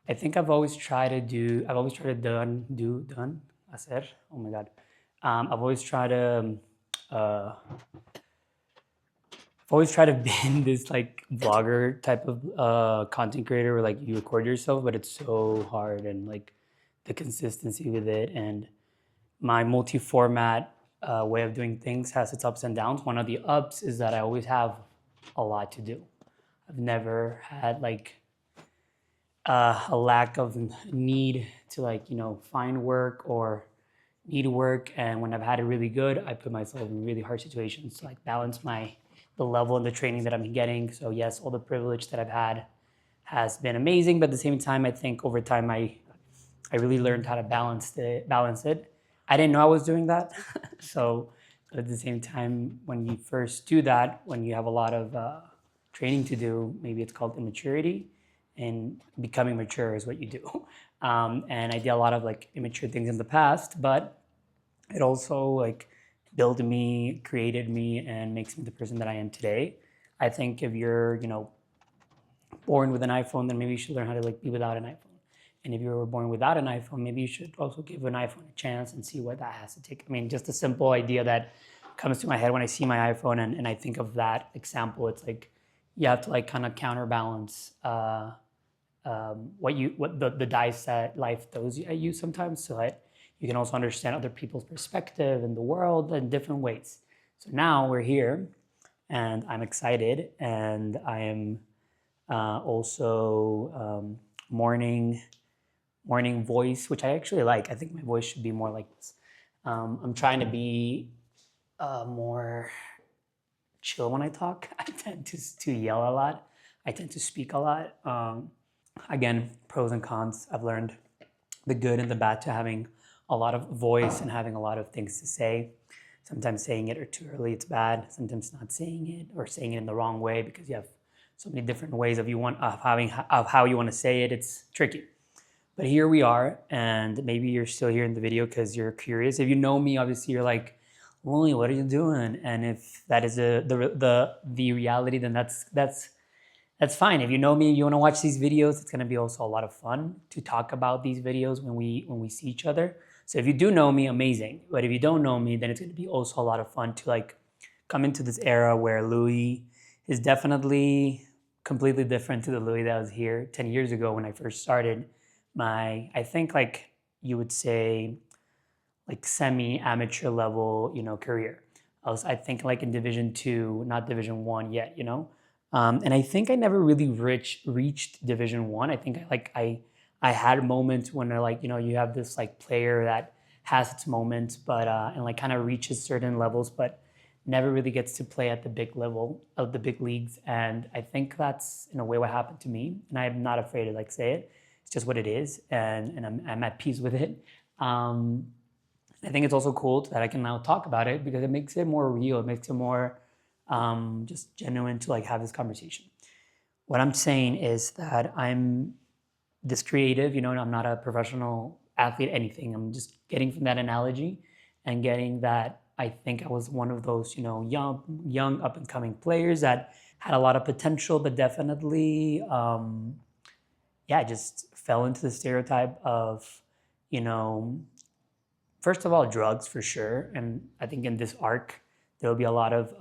I think I've always tried to do. I've always tried to done. Hacer. Oh my god. I've always tried to. Uh, I've always tried to be this like vlogger type of content creator where like you record yourself, but it's so hard and like the consistency with it and my multi-format way of doing things has its ups and downs. One of the ups is that I always have a lot to do. I've never had like a lack of need to like find work or need work, and when I've had it really good, I put myself in really hard situations to like balance the level and the training that I'm getting. So yes, all the privilege that I've had has been amazing, but at the same time I think over time I really learned how to balance it. I didn't know I was doing that. So at the same time, when you first do that, when you have a lot of training to do, maybe it's called immaturity, and becoming mature is what you do. And I did a lot of like immature things in the past, but it also like built me, created me, and makes me the person that I am today. I think if you're, born with an iPhone, then maybe you should learn how to like be without an iPhone. And if you were born without an iPhone, maybe you should also give an iPhone a chance and see what that has to take. I mean, just a simple idea that comes to my head when I see my iPhone and I think of that example. It's like you have to like kind of counterbalance what the dice that life throws at you sometimes, so that you can also understand other people's perspective in the world in different ways. So now we're here, and I'm excited, and I am also morning voice, which I actually like. I think my voice should be more like this. I'm trying to be more chill when I talk. I tend to yell a lot. I tend to speak a lot. Again, pros and cons. I've learned the good and the bad to having a lot of voice and having a lot of things to say. Sometimes saying it or too early, it's bad. Sometimes not saying it or saying it in the wrong way because you have so many different ways of how you want to say it. It's tricky. But here we are, and maybe you're still here in the video because you're curious. If you know me, obviously you're like, Lily, what are you doing? And if that is the reality, then that's fine. If you know me, you want to watch these videos, it's going to be also a lot of fun to talk about these videos when we see each other. So if you do know me, amazing. But if you don't know me, then it's going to be also a lot of fun to like come into this era where Louis is definitely completely different to the Louis that was here 10 years ago when I first started my, I think like you would say like semi-amateur level, career. I think like in Division 2, not Division 1 yet. And I think I never really reached Division 1. I think I had moments when they're like, you have this like player that has its moments, but and like kind of reaches certain levels, but never really gets to play at the big level of the big leagues. And I think that's in a way what happened to me. And I'm not afraid to like say it. It's just what it is, and I'm at peace with it. Um, I think it's also cool that I can now talk about it because it makes it more real. It makes it more just genuine to like have this conversation. What I'm saying is that I'm this creative, and I'm not a professional athlete, anything. I'm just getting from that analogy and getting that I think I was one of those, young up and coming players that had a lot of potential, but definitely, yeah, just fell into the stereotype of, you know, first of all, drugs for sure. And I think in this arc, there will be a lot of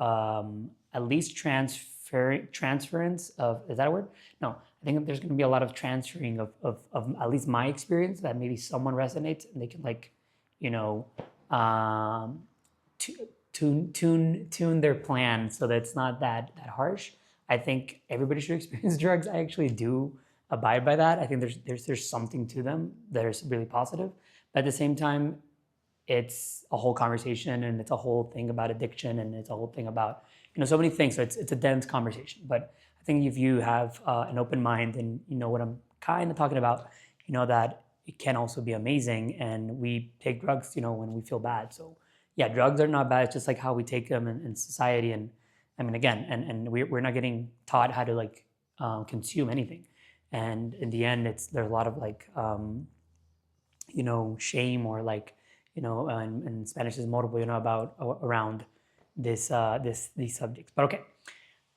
at least transference of, is that a word? No, I think there's going to be a lot of transferring of at least my experience that maybe someone resonates and they can like, you know, um, tune their plan so that it's not that harsh. I think everybody should experience drugs. I actually do abide by that. I think there's something to them that is really positive. But at the same time, it's a whole conversation and it's a whole thing about addiction and it's a whole thing about so many things. So it's a dense conversation. But I think if you have an open mind and you know what I'm kind of talking about, you know that it can also be amazing. And we take drugs, when we feel bad. So yeah, drugs are not bad. It's just like how we take them in society. And I mean, again, and we're not getting taught how to like consume anything. And in the end, there's a lot of like shame or like and Spanish is multiple, about around these subjects. But okay,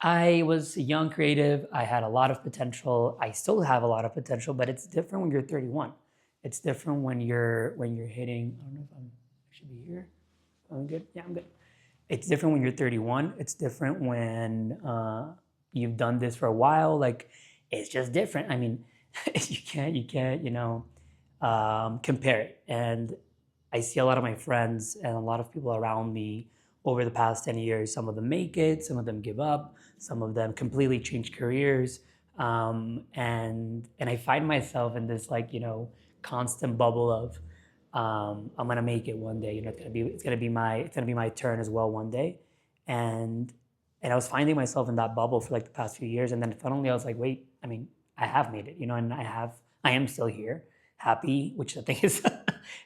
I was a young creative. I had a lot of potential. I still have a lot of potential, but it's different when you're 31. It's different when you're hitting. I don't know if I should be here. I'm good. Yeah, I'm good. It's different when you're 31. It's different when you've done this for a while. Like, it's just different. I mean, you can't, compare it. And I see a lot of my friends and a lot of people around me over the past 10 years. Some of them make it, some of them give up, some of them completely change careers. And I find myself in this, like, constant bubble of I'm gonna make it one day. It's gonna be my turn as well one day. And and I was finding myself in that bubble for like the past few years, and then finally I was like, wait, I mean, I have made it, and I am still here, happy, which I think is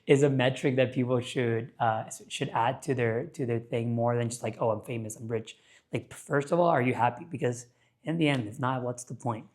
is a metric that people should add to their thing more than just like, oh, I'm famous, I'm rich. Like, first of all, are you happy? Because in the end, if not, what's the point?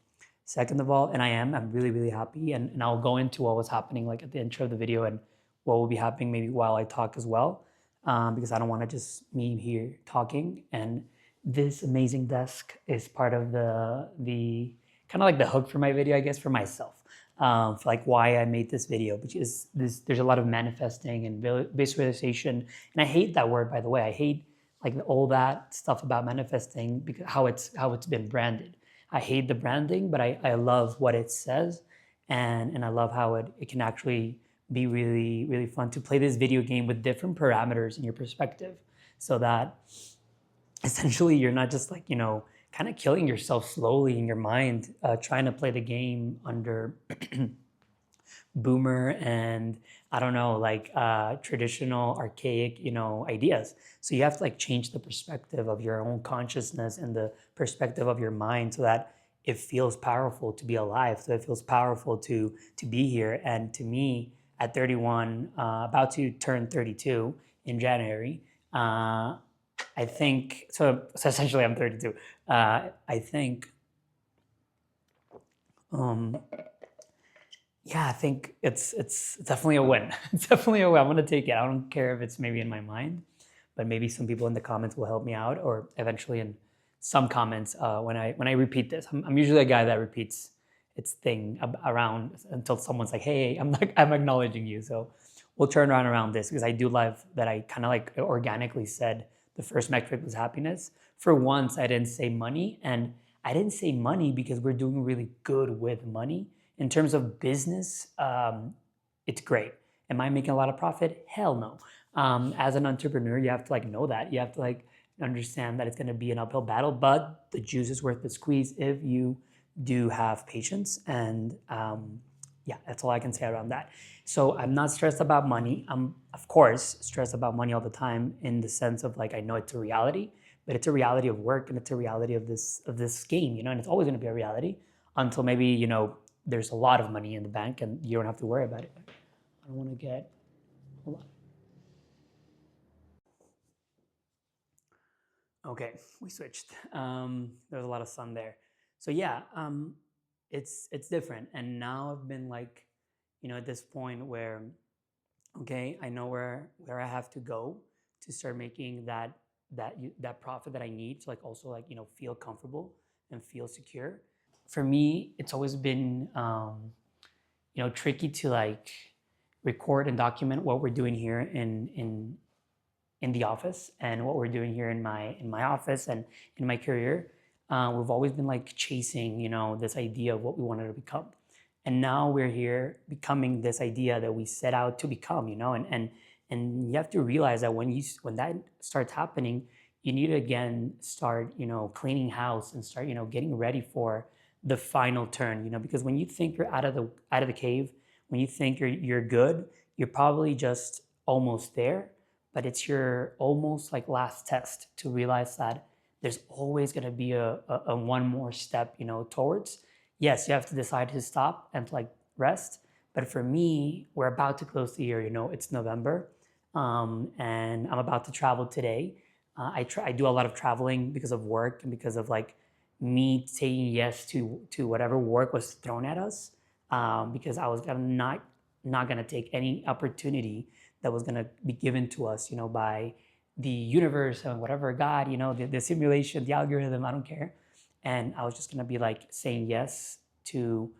Second of all, and I'm really, really happy. And I'll go into what was happening like at the intro of the video and what will be happening maybe while I talk as well, because I don't want to just me here talking. And this amazing desk is part of the kind of like the hook for my video, I guess, for myself, for like why I made this video, which is this. There's a lot of manifesting and visualization, and I hate that word, by the way. I hate like all that stuff about manifesting because how it's been branded. I hate the branding, but I love what it says, and I love how it can actually be really, really fun to play this video game with different parameters in your perspective, so that essentially you're not just like, kind of killing yourself slowly in your mind, trying to play the game under boomer and I don't know, like traditional archaic, ideas. So you have to like change the perspective of your own consciousness and the perspective of your mind, so that it feels powerful to be alive, so it feels powerful to be here. And to me, at 31, about to turn 32 in January, I think so. So essentially, I'm 32. I think, um, yeah, I think it's definitely a win. It's definitely a win. I'm gonna take it. I don't care if it's maybe in my mind, but maybe some people in the comments will help me out, or eventually in some comments when I repeat this. I'm usually a guy that repeats its thing around until someone's like, "Hey, I'm acknowledging you." So we'll turn around this, because I do love that I kind of like organically said the first metric was happiness. For once, I didn't say money, and I didn't say money because we're doing really good with money. In terms of business, it's great. Am I making a lot of profit? Hell no. As an entrepreneur, you have to like know that. You have to like understand that it's going to be an uphill battle, but the juice is worth the squeeze if you do have patience. And yeah, that's all I can say around that. So I'm not stressed about money. I'm of course stressed about money all the time, in the sense of like I know it's a reality, but it's a reality of work, and it's a reality of this game, and it's always going to be a reality until maybe there's a lot of money in the bank and you don't have to worry about it. I don't want to get a lot. Okay, we switched. There's a lot of sun there. So yeah, it's different. And now I've been like, at this point where, okay, I know where I have to go to start making that profit that I need to like also like feel comfortable and feel secure. For me, it's always been tricky to like record and document what we're doing here in the office, and what we're doing here in my office and in my career. We've always been like chasing this idea of what we wanted to become, and now we're here becoming this idea that we set out to become. And you have to realize that when that starts happening, you need to again start cleaning house and start getting ready for the final turn. Because when you think you're out of the cave, when you think you're good, you're probably just almost there. But it's your almost like last test to realize that there's always going to be a one more step towards. Yes, you have to decide to stop and to like rest. But for me, we're about to close the year. It's November, and I'm about to travel today. I do a lot of traveling because of work and because of like me saying yes to whatever work was thrown at us, because I was not gonna take any opportunity that was gonna be given to us, by the universe and whatever God, the simulation, the algorithm, I don't care. And I was just gonna be like saying yes to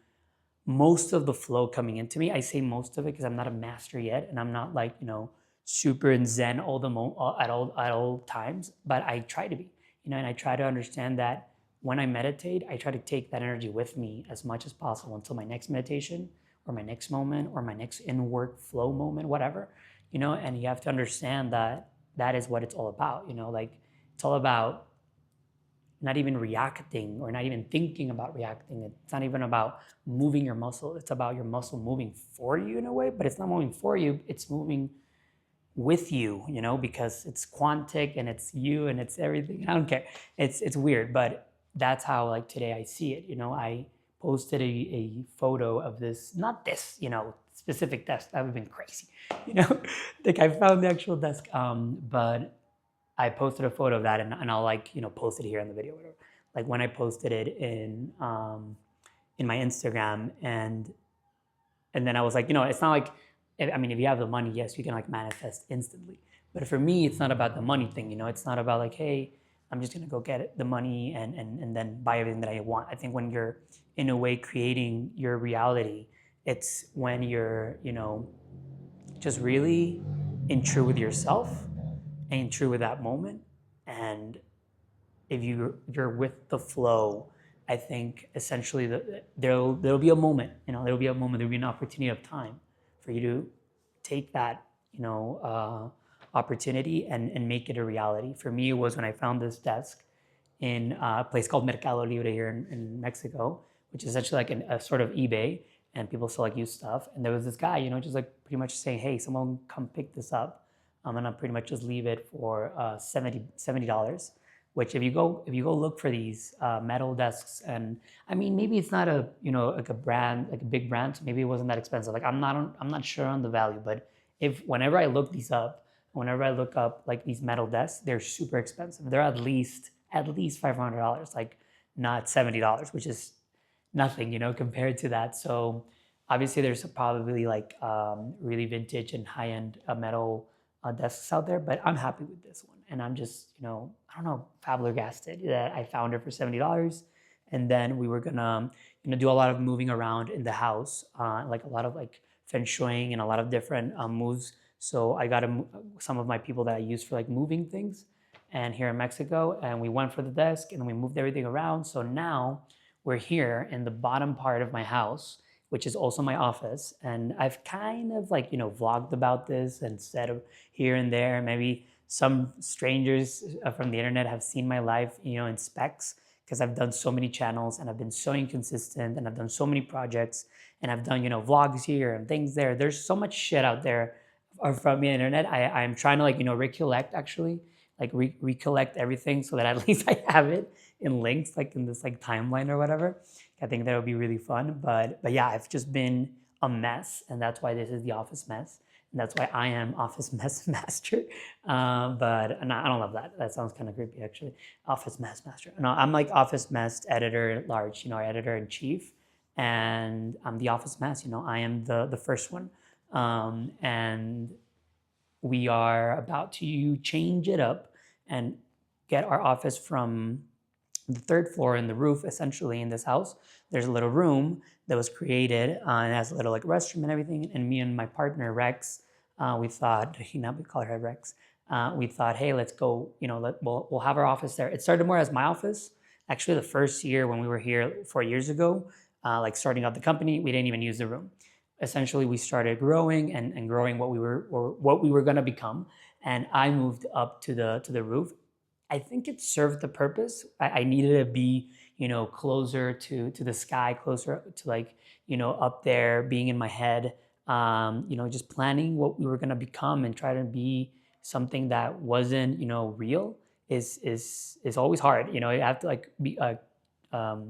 most of the flow coming into me. I say most of it because I'm not a master yet, and I'm not like super in Zen all the at all times. But I try to be, and I try to understand that when I meditate, I try to take that energy with me as much as possible until my next meditation or my next moment or my next in work flow moment, whatever, And you have to understand that that is what it's all about, Like it's all about not even reacting or not even thinking about reacting. It's not even about moving your muscle. It's about your muscle moving for you in a way, but it's not moving for you. It's moving with you, because it's quantic and it's you and it's everything. I don't care. It's weird, but that's how like today I see it. I posted a photo of this, not this, specific desk. That would have been crazy. Like I found the actual desk. But I posted a photo of that, and I'll like post it here in the video, whatever. Like when I posted it in my Instagram, and then I was like, it's not like, I mean, if you have the money, yes, you can like manifest instantly. But for me, it's not about the money thing. It's not about like, hey, I'm just gonna go get the money and then buy everything that I want. I think when you're in a way creating your reality, it's when you're just really in true with yourself and true with that moment. And if you're with the flow, I think essentially there'll be a moment, there'll be an opportunity of time for you to take that, opportunity and make it a reality. For me, it was when I found this desk in a place called Mercado Libre here in Mexico, which is essentially like a sort of eBay, and people sell like used stuff. And there was this guy, just like pretty much saying, hey, someone come pick this up. I'm gonna pretty much just leave it for $70. Which if you go look for these metal desks, and I mean maybe it's not a like a brand, like a big brand, so maybe it wasn't that expensive. Like I'm not sure on the value, but if whenever I look these up, whenever I look up like these metal desks, they're super expensive. They're at least $500, like not $70, which is nothing, compared to that. So obviously there's probably like really vintage and high end metal desks out there, but I'm happy with this one. And I'm just, I don't know, flabbergasted that I found it for $70. And then we were gonna, do a lot of moving around in the house, like a lot of like feng shuiing and a lot of different moves. So I got some of my people that I use for like moving things, and here in Mexico, and we went for the desk and we moved everything around. So now we're here in the bottom part of my house, which is also my office. And I've kind of like, vlogged about this and said here and there, maybe some strangers from the internet have seen my life, in specs, because I've done so many channels and I've been so inconsistent and I've done so many projects and I've done, vlogs here and things there. There's so much shit out there from the internet. I'm trying to like, recollect actually, like recollect everything so that at least I have it in links, like in this like timeline or whatever. I think that would be really fun. But yeah, I've just been a mess, and that's why this is the office mess. And that's why I am office mess master. But I don't love that. That sounds kind of creepy, actually. Office mess master. No, I'm like office mess editor at large, editor in chief. And I'm the office mess, I am the first one. And we are about to change it up and get our office from the third floor in the roof, essentially in this house. There's a little room that was created and has a little like restroom and everything. And me and my partner Rex, we thought, we call her Rex. We thought, hey, let's go. We'll have our office there. It started more as my office. Actually, the first year when we were here 4 years ago, like starting out the company, we didn't even use the room. Essentially, we started growing and growing what we were going to become. And I moved up to the roof. I think it served the purpose. I needed to be, closer to the sky, closer to like, up there, being in my head, just planning what we were gonna become and try to be something that wasn't, real is always hard. You have to like be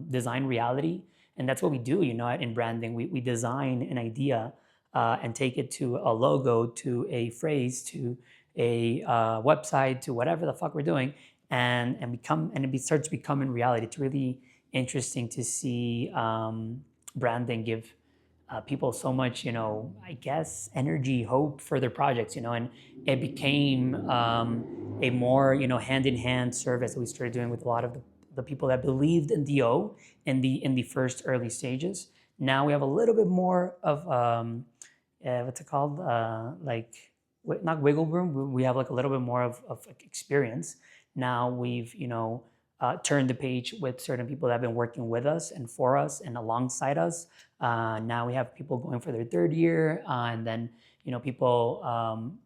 design reality, and that's what we do. In branding, we design an idea and take it to a logo, to a phrase, to a website, to whatever the fuck we're doing, and it starts becoming reality. It's really interesting to see branding give people so much, I guess, energy, hope for their projects, and it became a more, hand in hand service that we started doing with a lot of the people that believed in DO in the first early stages. Now we have a little bit more of what's it called? Like not wiggle room. We have like a little bit more of like experience. Now we've turned the page with certain people that have been working with us and for us and alongside us. Now we have people going for their third year, and then people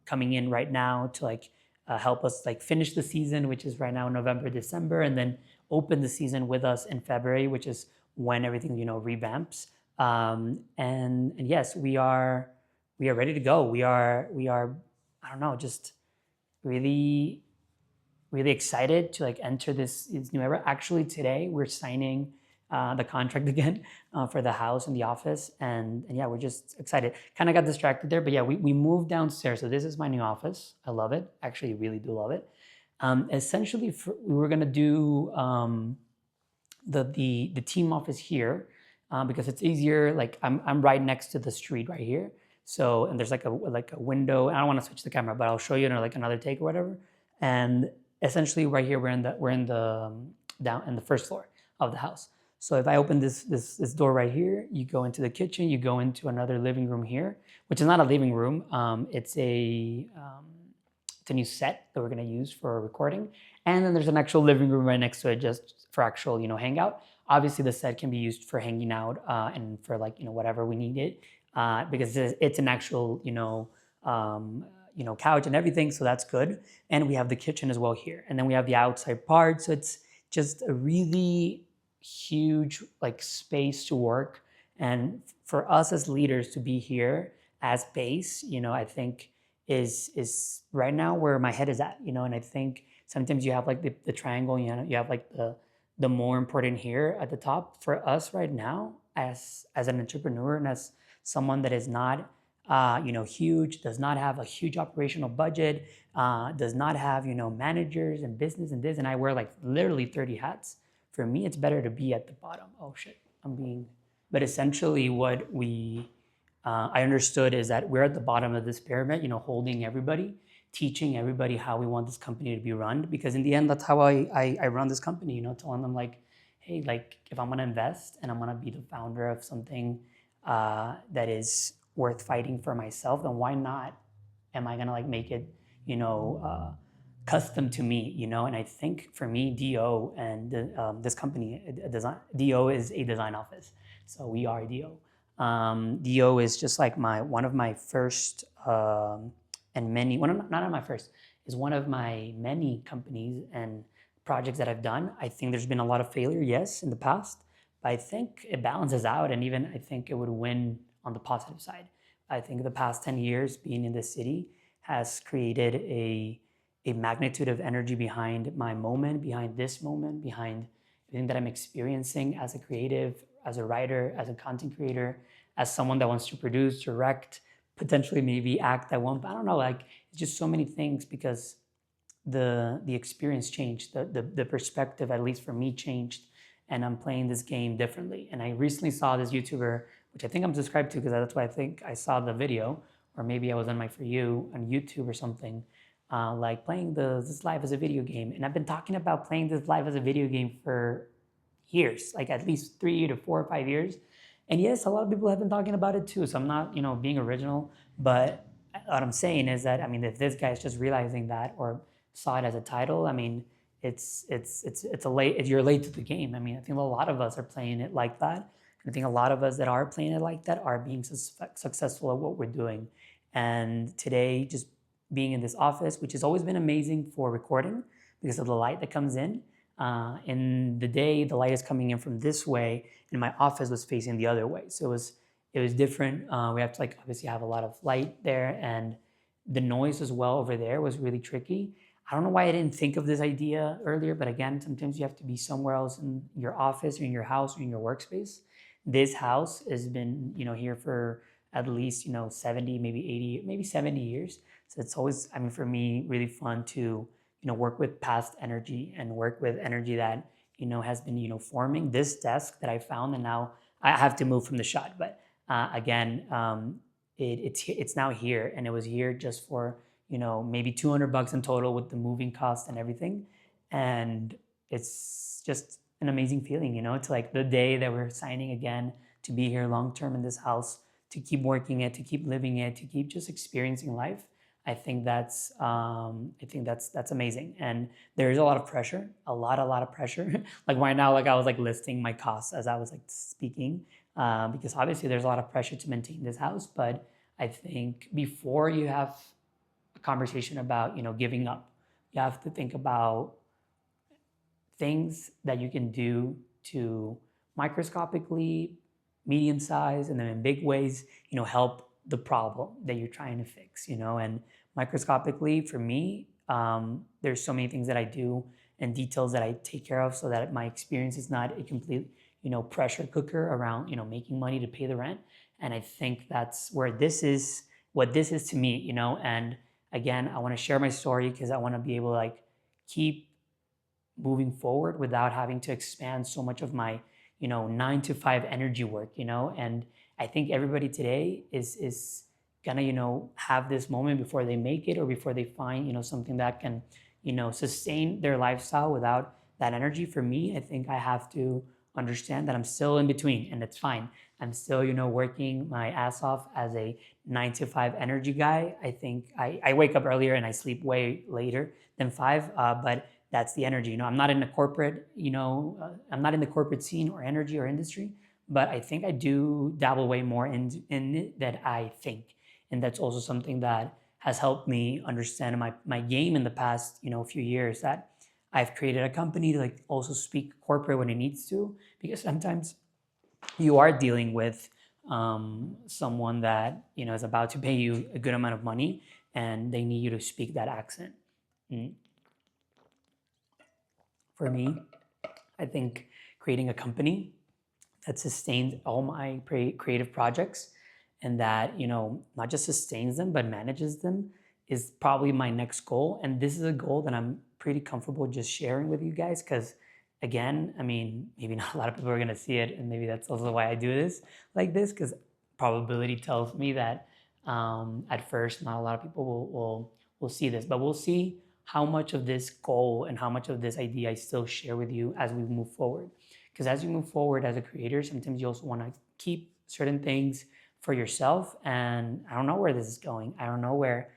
coming in right now to like help us like finish the season, which is right now November, December, and then open the season with us in February, which is when everything revamps. And yes, we are ready to go. We are I don't know, just really really excited to like enter this new era. Actually, today we're signing the contract again for the house and the office, and yeah, we're just excited. Kind of got distracted there, but yeah, we moved downstairs. So this is my new office. I love it. Actually, really do love it. Essentially, we were gonna do the team office here because it's easier. Like I'm right next to the street right here. So and there's like a window. I don't want to switch the camera, but I'll show you like another take or whatever. And essentially, right here we're in the down in the first floor of the house. So if I open this door right here, you go into the kitchen. You go into another living room here, which is not a living room. It's a new set that we're going to use for recording. And then there's an actual living room right next to it just for actual, hangout. Obviously, the set can be used for hanging out and for like, whatever we need it because it's an actual, couch and everything. So that's good. And we have the kitchen as well here. And then we have the outside part. So it's just a really huge like space to work. And for us as leaders to be here as base, I think is right now where my head is at, and I think sometimes you have like the triangle, you have like the more important here at the top. For us right now, as an entrepreneur and as someone that is not huge, does not have a huge operational budget, does not have managers and business and this, and I wear like literally 30 hats. For me, it's better to be at the bottom. Oh shit, but essentially what I understood is that we're at the bottom of this pyramid, holding everybody, teaching everybody how we want this company to be run. Because in the end, that's how I run this company, telling them like, hey, like if I'm gonna invest and I'm gonna be the founder of something that is worth fighting for myself, then why not am I gonna like make it, custom to me, And I think for me, DO and this company, DO is a design office. So we are DO. DO is just like one of my first and many, not my first, is one of my many companies and projects that I've done. I think there's been a lot of failure, yes, in the past, but I think it balances out, and even I think it would win on the positive side. I think the past 10 years being in this city has created a magnitude of energy behind my moment, behind this moment, behind everything that I'm experiencing as a creative, as a writer, as a content creator, as someone that wants to produce, direct, potentially maybe act at one. I don't know, like it's just so many things because the experience changed, the perspective, at least for me, changed, and I'm playing this game differently. And I recently saw this YouTuber, which I think I'm subscribed to because that's why I think I saw the video, or maybe I was on my For You on YouTube or something, like playing this live as a video game. And I've been talking about playing this live as a video game for years, like at least 3 to 4 or 5 years. And yes, a lot of people have been talking about it too. So I'm not, being original, but what I'm saying is that, if this guy is just realizing that or saw it as a title, it's a late, you're late to the game. I think a lot of us are playing it like that. And I think a lot of us that are playing it like that are being successful at what we're doing. And today, just being in this office, which has always been amazing for recording because of the light that comes in. In the day, the light is coming in from this way, and my office was facing the other way. So it was different. We have to like obviously have a lot of light there, and the noise as well over there was really tricky. I don't know why I didn't think of this idea earlier, but again, sometimes you have to be somewhere else in your office or in your house or in your workspace. This house has been, here for at least, 70, maybe 80, maybe 70 years. So it's always, for me, really fun to, work with past energy and work with energy that, has been, forming. This desk that I found, and now I have to move from the shot, but again, it's now here, and it was here just for maybe $200 in total with the moving cost and everything, and it's just an amazing feeling, to like the day that we're signing again to be here long term in this house, to keep working it, to keep living it, to keep just experiencing life. I think that's amazing, and there is a lot of pressure, a lot of pressure. Like right now, like I was like listing my costs as I was like speaking, because obviously there's a lot of pressure to maintain this house. But I think before you have a conversation about giving up, you have to think about things that you can do to microscopically, medium size, and then in big ways, help the problem that you're trying to fix, and microscopically for me, there's so many things that I do and details that I take care of so that my experience is not a complete, pressure cooker around, making money to pay the rent. And I think that's where what this is to me, and again, I want to share my story because I want to be able to like keep moving forward without having to expand so much of my 9 to 5 energy work, and I think everybody today is gonna have this moment before they make it or before they find something that can sustain their lifestyle without that energy. For me, I think I have to understand that I'm still in between, and it's fine. I'm still working my ass off as a 9 to 5 energy guy. I think I wake up earlier and I sleep way later than 5, but that's the energy. I'm not in the corporate, I'm not in the corporate scene or energy or industry, but I think I do dabble way more in it than I think. And that's also something that has helped me understand my game in the past, few years, that I've created a company to like also speak corporate when it needs to, because sometimes you are dealing with someone that, is about to pay you a good amount of money and they need you to speak that accent. Mm. For me, I think creating a company that sustains all my creative projects and that, not just sustains them, but manages them is probably my next goal. And this is a goal that I'm pretty comfortable just sharing with you guys because, again, I mean, maybe not a lot of people are going to see it. And maybe that's also why I do this like this, because probability tells me that at first, not a lot of people will see this, but we'll see how much of this goal and how much of this idea I still share with you as we move forward. Because as you move forward as a creator, sometimes you also want to keep certain things for yourself. And I don't know where this is going. I don't know where,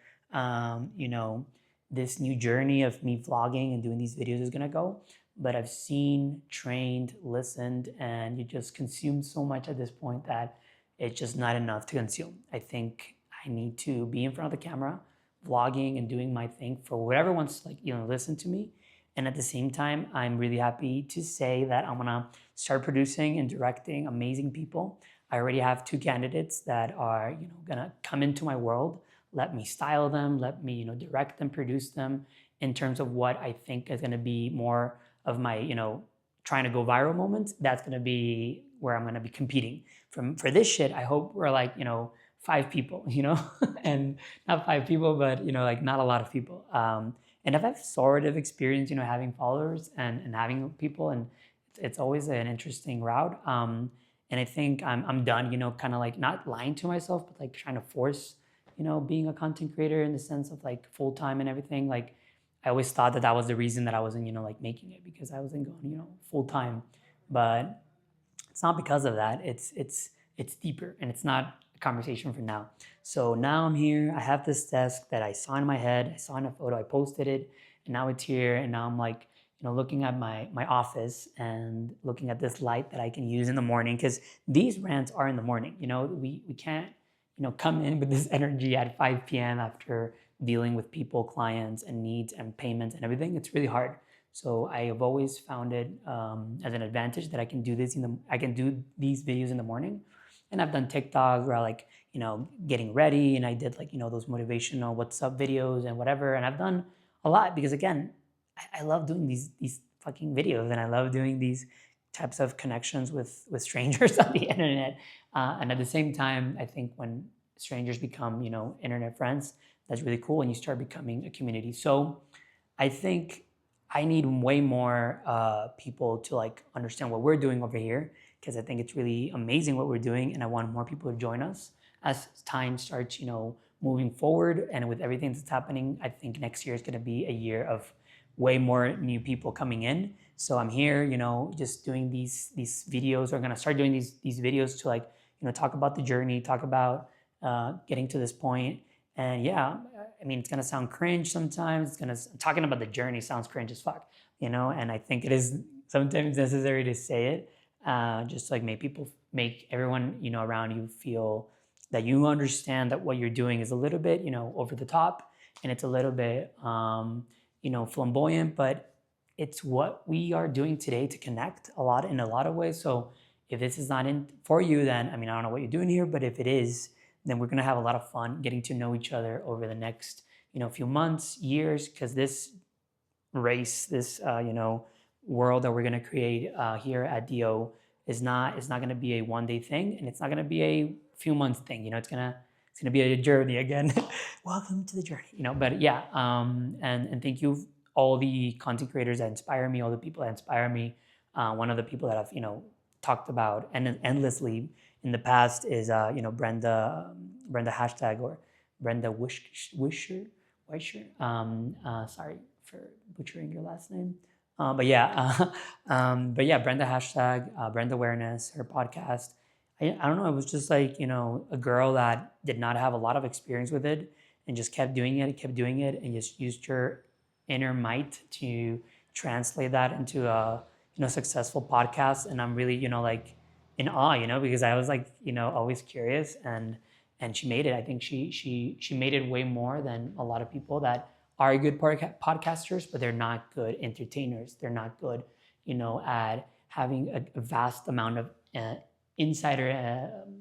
this new journey of me vlogging and doing these videos is going to go. But I've seen, trained, listened, and you just consume so much at this point that it's just not enough to consume. I think I need to be in front of the camera, vlogging and doing my thing for whoever wants to listen to me. And at the same time, I'm really happy to say that I'm gonna start producing and directing amazing people. I already have 2 candidates that are gonna come into my world, let me style them, let me direct them, produce them in terms of what I think is gonna be more of my trying to go viral moments. That's gonna be where I'm gonna be competing. For this shit, I hope we're like 5 people, and not 5 people, but like not a lot of people. And I've sort of experienced, having followers and having people, and it's always an interesting route. And I think I'm done, kind of like not lying to myself, but like trying to force, being a content creator in the sense of like full time and everything. Like I always thought that was the reason that I wasn't, like making it, because I wasn't going, full time. But it's not because of that. It's deeper, and it's not a conversation for now. So now I'm here. I have this desk that I saw in my head. I saw in a photo. I posted it, and now it's here. And now I'm like, looking at my office and looking at this light that I can use in the morning, because these rants are in the morning. We can't come in with this energy at 5 p.m. after dealing with people, clients, and needs and payments and everything. It's really hard. So I have always found it as an advantage that I can do these videos in the morning. And I've done TikToks where I like, getting ready, and I did like, those motivational what's up videos and whatever. And I've done a lot because again, I love doing these fucking videos, and I love doing these types of connections with strangers on the internet. And at the same time, I think when strangers become, internet friends, that's really cool, and you start becoming a community. So I think I need way more people to like understand what we're doing over here, because I think it's really amazing what we're doing, and I want more people to join us as time starts, moving forward. And with everything that's happening, I think next year is going to be a year of way more new people coming in. So I'm here, just doing these videos. We're gonna start doing these videos to like, talk about the journey, talk about getting to this point. And yeah, I mean, it's gonna sound cringe sometimes. Talking about the journey sounds cringe as fuck, And I think it is sometimes necessary to say it, just to like make everyone, around you feel that you understand that what you're doing is a little bit, over the top, and it's a little bit, flamboyant, but it's what we are doing today to connect in a lot of ways. So if this is not in for you, then I don't know what you're doing here, but if it is, then we're gonna have a lot of fun getting to know each other over the next, few months, years, because this race, this world that we're gonna create here at DO is not gonna be a one-day thing, and it's not gonna be a few months thing. It's gonna be a journey again. Welcome to the journey. But yeah, and thank you all the content creators that inspire me, all the people that inspire me. One of the people that I've talked about and endlessly in the past is Brenda hashtag, or Brenda Wisher. Sorry for butchering your last name. But yeah, Brenda hashtag, Brenda Awareness, her podcast. I don't know, it was just like, a girl that did not have a lot of experience with it and just kept doing it, and just used her inner might to translate that into a, successful podcast. And I'm really, like in awe, because I was like, always curious, and she made it. I think she made it way more than a lot of people that are good podcasters, but they're not good entertainers. They're not good, at having a vast amount of insider.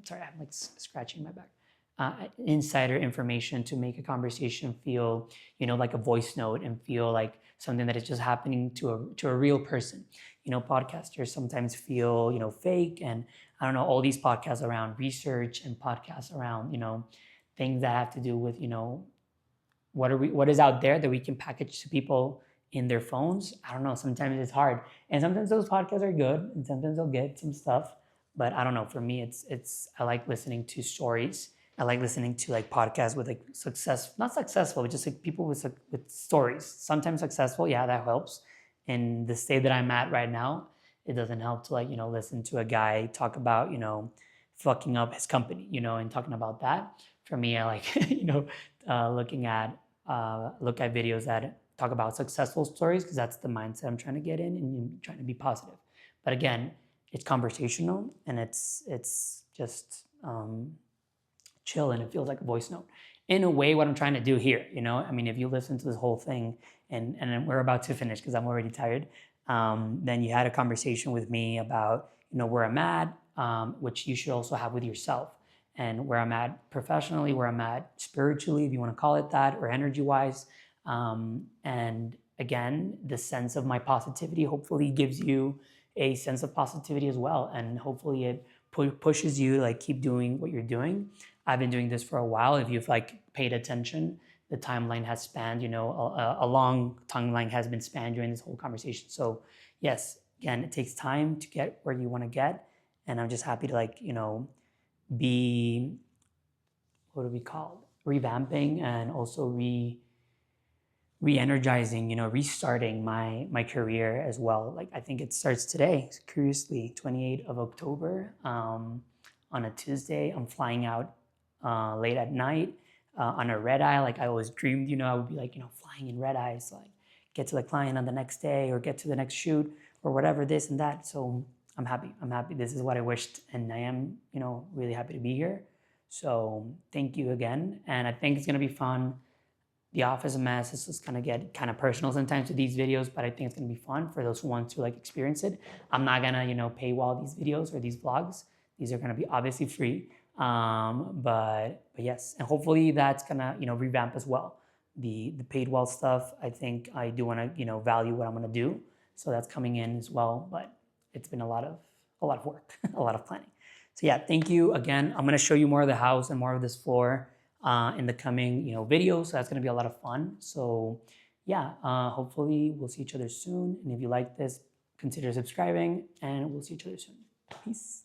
Sorry, I'm like scratching my back. Insider information to make a conversation feel, like a voice note, and feel like something that is just happening to a real person. Podcasters sometimes feel, fake, and I don't know, all these podcasts around research and podcasts around, things that have to do with, what is out there that we can package to people in their phones. I don't know, sometimes it's hard, and sometimes those podcasts are good, and sometimes they'll get some stuff, but I don't know, for me, it's I like listening to stories. I like listening to like podcasts with like not successful, but just like people with stories. Sometimes successful, yeah, that helps. In the state that I'm at right now, it doesn't help to like, listen to a guy talk about, fucking up his company, and talking about that. For me, I like, look at videos that talk about successful stories, because that's the mindset I'm trying to get in, and trying to be positive. But again, it's conversational, and it's just chill, and it feels like a voice note. In a way, what I'm trying to do here, if you listen to this whole thing, and we're about to finish because I'm already tired, then you had a conversation with me about, where I'm at, which you should also have with yourself, and where I'm at professionally, where I'm at spiritually, if you want to call it that, or energy-wise. And again, the sense of my positivity hopefully gives you a sense of positivity as well, and hopefully it pushes you to like keep doing what you're doing. I've been doing this for a while. If you've like paid attention, the timeline has spanned, a long timeline has been spanned during this whole conversation. So yes, again, it takes time to get where you want to get. And I'm just happy to like, be, what do we call it? Revamping, and also re-energizing, restarting my career as well. Like I think it starts today, curiously, 28th of October, on a Tuesday. I'm flying out late at night on a red eye. Like I always dreamed, I would be like, flying in red eyes, like get to the client on the next day, or get to the next shoot, or whatever, this and that. So I'm happy. This is what I wished, and I am, really happy to be here. So thank you again. And I think it's gonna be fun. The office a mess. It's just gonna get kind of personal sometimes with these videos, but I think it's gonna be fun for those who want to like experience it. I'm not gonna, paywall these videos or these vlogs. These are gonna be obviously free. But yes, and hopefully that's gonna, revamp as well. The paid wall stuff, I think I do wanna, value what I'm gonna do. So that's coming in as well, but it's been a lot of work, a lot of planning. So yeah, thank you again. I'm gonna show you more of the house and more of this floor in the coming, videos. So that's gonna be a lot of fun. So yeah, hopefully we'll see each other soon. And if you like this, consider subscribing, and we'll see each other soon. Peace.